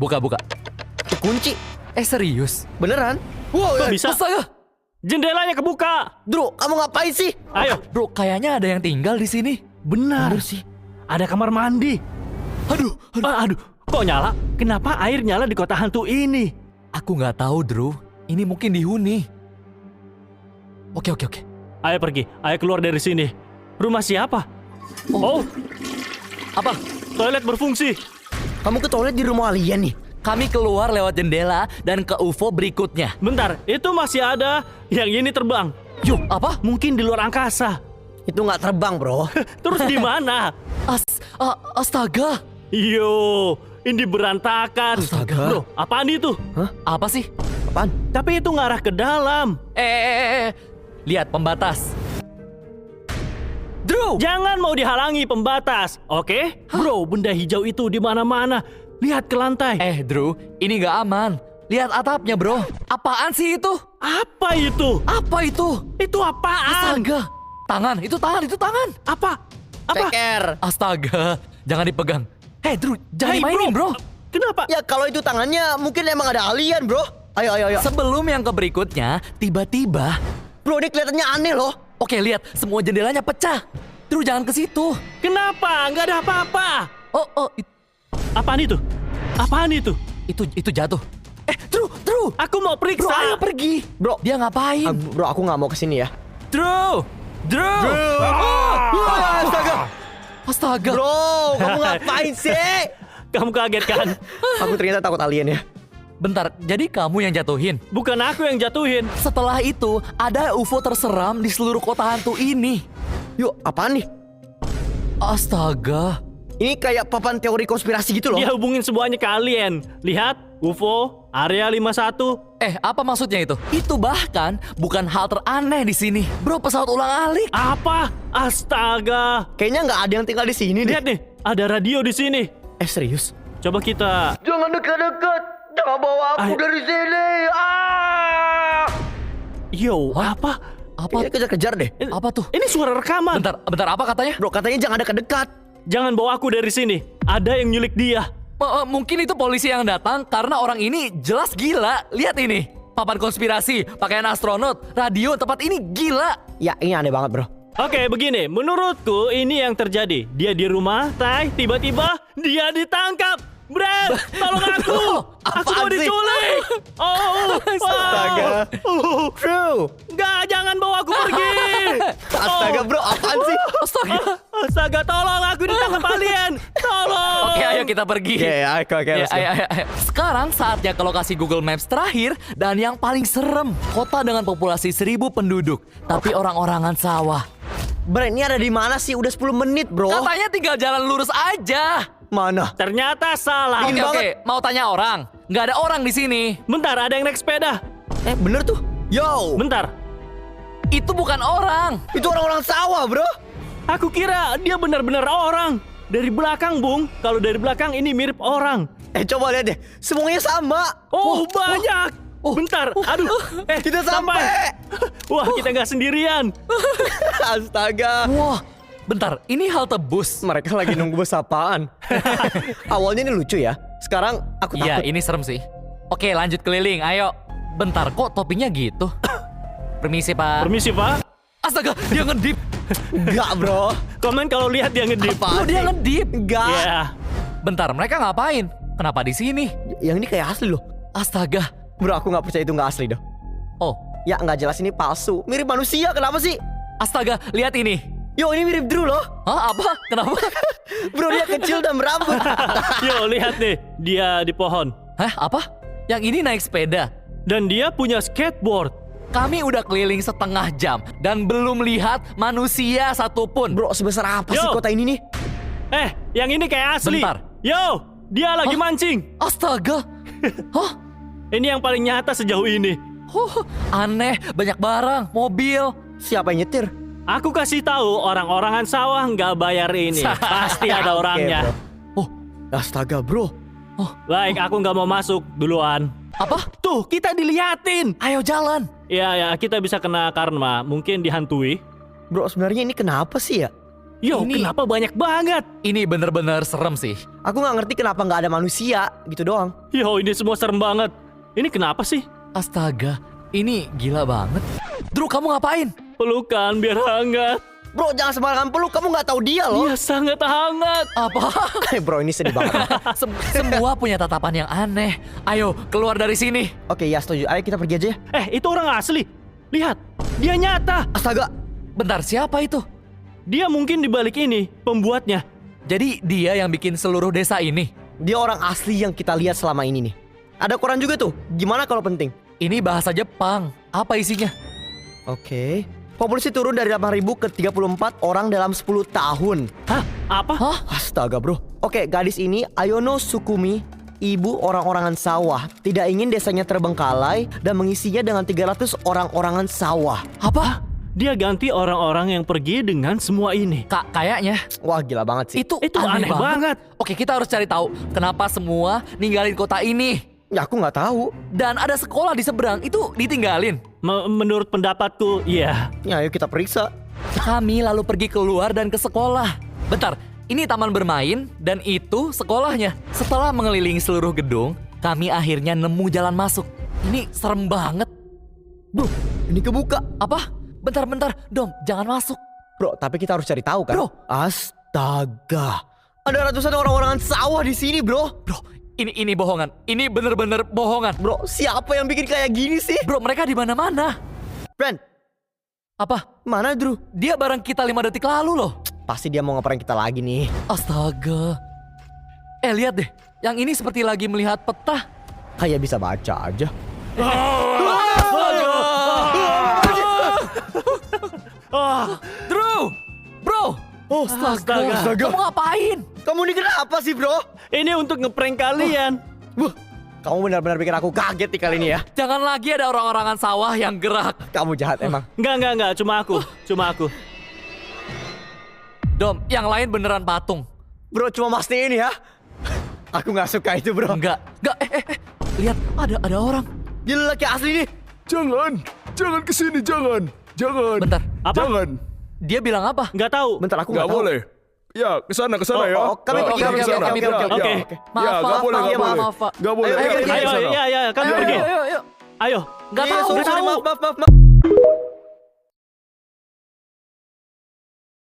Buka. Kunci. Serius? Beneran? Wow, Kok bisa? Astaga. Jendelanya kebuka. Bro, kamu ngapain sih? Ayo. Bro, kayaknya ada yang tinggal di sini. Benar. Bener sih. Ada kamar mandi. Aduh. Aduh. Kok nyala? Kenapa air nyala di kota hantu ini? Aku nggak tahu, Drew. Ini mungkin dihuni. Oke. Ayo pergi. Ayo keluar dari sini. Rumah siapa? Oh, Apa? toilet berfungsi. Kamu ke toilet di rumah alien nih? Kami keluar lewat jendela dan ke UFO berikutnya. Bentar, itu masih ada. Yang ini terbang. Yuk, apa? Mungkin di luar angkasa. Itu nggak terbang, bro. Terus di mana? Astaga. Yo, ini berantakan. Astaga. Bro, apaan itu? Apa sih? Apaan? Tapi itu ngarah ke dalam. Lihat pembatas. Drew! Jangan mau dihalangi pembatas, oke? Bro, benda hijau itu di mana-mana. Lihat ke lantai. Drew, ini nggak aman. Lihat atapnya, bro. Apaan sih itu? Apa itu? Apa itu? Itu apaan? Astaga. Itu tangan. Apa? Ceker. Astaga. Jangan dipegang. Drew, jangan Hey, dimainin, bro. Kenapa? Ya kalau itu tangannya mungkin emang ada alien, bro. Ayo. Sebelum yang ke berikutnya, tiba-tiba... Bro, ini kelihatannya aneh loh. Oke, lihat. Semua jendelanya pecah. Drew, jangan ke situ. Kenapa? Nggak ada apa-apa. Apaan itu? Apaan itu? Itu jatuh. Drew. Aku mau periksa. Bro, ayo pergi. Bro. Dia ngapain? Bro, aku nggak mau kesini ya. Drew. Astaga. Bro, kamu ngapain sih? Kamu kaget kan? Aku ternyata takut alien ya. Bentar, jadi kamu yang jatuhin? Bukan aku yang jatuhin. Setelah itu, ada UFO terseram di seluruh kota hantu ini. Yuk, apaan nih? Astaga. Ini kayak papan teori konspirasi gitu loh. Dia hubungin semuanya ke alien. Lihat, UFO, Area 51. Apa maksudnya itu? Itu bahkan bukan hal teraneh di sini. Bro, pesawat ulang-alik. Apa? Astaga. Kayaknya nggak ada yang tinggal di sini deh. Lihat nih, ada radio di sini. Serius? Coba kita... Jangan dekat-dekat. Jangan bawa aku Ayo. dari sini. Yo, apa? Kayaknya kejar-kejar deh. Apa tuh? Ini suara rekaman. Bentar, apa katanya? Bro, katanya jangan dekat-dekat. Jangan bawa aku dari sini. Ada yang nyulik dia. Mungkin itu polisi yang datang karena orang ini jelas gila. Lihat ini. Papan konspirasi, pakaian astronot, radio, tempat ini gila. Ya, ini aneh banget, bro. Oke, begini. Menurutku ini yang terjadi. Dia di rumah, tiba-tiba dia ditangkap. Brad, tolong aku. Aku mau apaan sih? diculik. Astaga. Bro. Enggak, jangan bawa aku pergi. Astaga, bro. Apaan sih? Astaga, tolong aku ditangkap alien. Tolong. Oke, ayo kita pergi. Oke, Ya, let's go. ayo. Sekarang saatnya ke lokasi Google Maps terakhir dan yang paling serem. Kota dengan populasi 1.000 penduduk, tapi orang-orangan sawah. Bro, ini ada di mana sih? Udah 10 menit, bro. Katanya tinggal jalan lurus aja. Mana? Ternyata salah. Oke, mau tanya orang. Nggak ada orang di sini. Bentar, ada yang naik sepeda. Bener tuh. Yo. Bentar. Itu bukan orang. Itu orang-orang sawah, bro. Aku kira dia benar-benar orang. Dari belakang, Bung. Kalau dari belakang ini mirip orang. Coba lihat deh. Semuanya sama. Oh, banyak. Bentar. Aduh. Kita sampai. Wah, kita nggak sendirian. Astaga. Wah, bentar. Ini halte bus. Mereka lagi nunggu bus apaan? Awalnya ini lucu ya. Sekarang aku Iya, takut. ini serem sih. Oke, lanjut keliling. Ayo. Bentar, kok topinya gitu? Permisi, Pak. Permisi, Pak. Astaga, dia ngedip. Enggak, bro. Komen kalau lihat dia ngedip. Apaan Oh, dia sih? ngedip. Enggak. Ya. Bentar, mereka ngapain? Kenapa di sini? Yang ini kayak asli loh. Astaga. Bro, aku nggak percaya itu nggak asli dah. Oh, Ya, nggak jelas ini palsu. Mirip manusia, kenapa sih? astaga, lihat ini. Yo, ini mirip Drew loh. Hah, apa? Kenapa? Bro, dia kecil dan berambut. Yo, lihat nih. Dia di pohon. Hah, apa? Yang ini naik sepeda. Dan dia punya skateboard. Kami udah keliling setengah jam dan belum lihat manusia satupun. Bro, sebesar apa sih Yo. kota ini nih? Yang ini kayak asli. Bentar. Yo, dia lagi Hah? mancing. Astaga. Hah? Ini yang paling nyata sejauh ini. Aneh, banyak barang, mobil. Siapa yang nyetir? Aku kasih tahu orang-orangan sawah nggak bayar ini. Pasti ada orangnya. Oke, bro. Astaga, bro. Baik, aku nggak mau masuk duluan. Apa? Tuh, kita diliatin. Ayo jalan. Ya, kita bisa kena karma. Mungkin dihantui. Bro, sebenarnya ini kenapa sih ya? Yo, Ini- kenapa banyak banget? Ini bener-bener serem sih. Aku nggak ngerti kenapa nggak ada manusia gitu doang. Yo, ini semua serem banget. Ini kenapa sih? Astaga, ini gila banget. Drew, kamu ngapain? Pelukan biar hangat. Bro, jangan sembarangan peluk. Kamu nggak tahu dia loh. Dia sangat hangat. Apa? Bro, ini sedih banget. Semua punya tatapan yang aneh. Ayo, keluar dari sini. Oke, ya setuju. Ayo kita pergi aja ya. Itu orang asli. Lihat, dia nyata. Astaga. Bentar, siapa itu? Dia mungkin di balik ini, pembuatnya. Jadi dia yang bikin seluruh desa ini. Dia orang asli yang kita lihat selama ini nih. Ada koran juga tuh. Gimana kalau penting? Ini bahasa Jepang. Apa isinya? Oke. Populasi turun dari 8.000 ke 34 orang dalam 10 tahun. Hah? Apa? Hah? Astaga bro. Oke, gadis ini Ayono Sukumi, ibu orang-orangan sawah, tidak ingin desanya terbengkalai dan mengisinya dengan 300 orang-orangan sawah. Apa? Dia ganti orang-orang yang pergi dengan semua ini. Kayaknya Wah gila banget sih. itu Itu aneh banget. Oke, kita harus cari tahu kenapa semua ninggalin kota ini. Ya aku nggak tahu. Dan ada sekolah di seberang, itu ditinggalin. Menurut pendapatku, iya. Ya ayo kita periksa. Kami lalu pergi keluar dan ke sekolah. Bentar, ini taman bermain dan itu sekolahnya. Setelah mengelilingi seluruh gedung, kami akhirnya nemu jalan masuk. Ini serem banget. Bro, ini kebuka. Apa? Bentar, Dom, jangan masuk. Bro, tapi kita harus cari tahu kan. Bro. Astaga. Ada ratusan orang-orangan sawah di sini, bro. Bro, ini bohongan. Ini bener-bener bohongan. Bro, siapa yang bikin kayak gini sih? Bro, mereka di mana-mana. Brand, Apa? mana Drew? Dia bareng kita 5 detik lalu loh. Pasti dia mau ngeprank kita lagi nih. Astaga. Lihat deh. Yang ini seperti lagi melihat peta. Kayak bisa baca aja. Drew! Bro! Oh, Astaga. Kamu ngapain? Kamu ini kenapa sih, bro? Ini untuk ngeprank kalian. Wah, kamu benar-benar bikin aku kaget nih kali ini ya. Jangan lagi ada orang-orangan sawah yang gerak. Kamu jahat emang. Enggak, cuma aku. Dom, yang lain beneran patung. Bro, cuma mastiin ya. Aku nggak suka itu, bro. Enggak. Lihat, ada orang. Dia lelaki asli nih. Jangan kesini, jangan. Bentar. Apa? Jangan. Dia bilang apa? Nggak tahu. Bentar, aku Nggak nggak tahu. boleh. Ya, kesana ya. kami pergi, oke, kesana. kami pergi. Oke. Ya, Maaf, ya, nggak boleh, nggak boleh. maaf, Pak. Nggak boleh. Ayo, Kita pergi, pergi Ayo, kesana. ya, kan Ayo, pergi. ayo. Ayo. Nggak Iya, tahu. sorry, nggak tahu. maaf.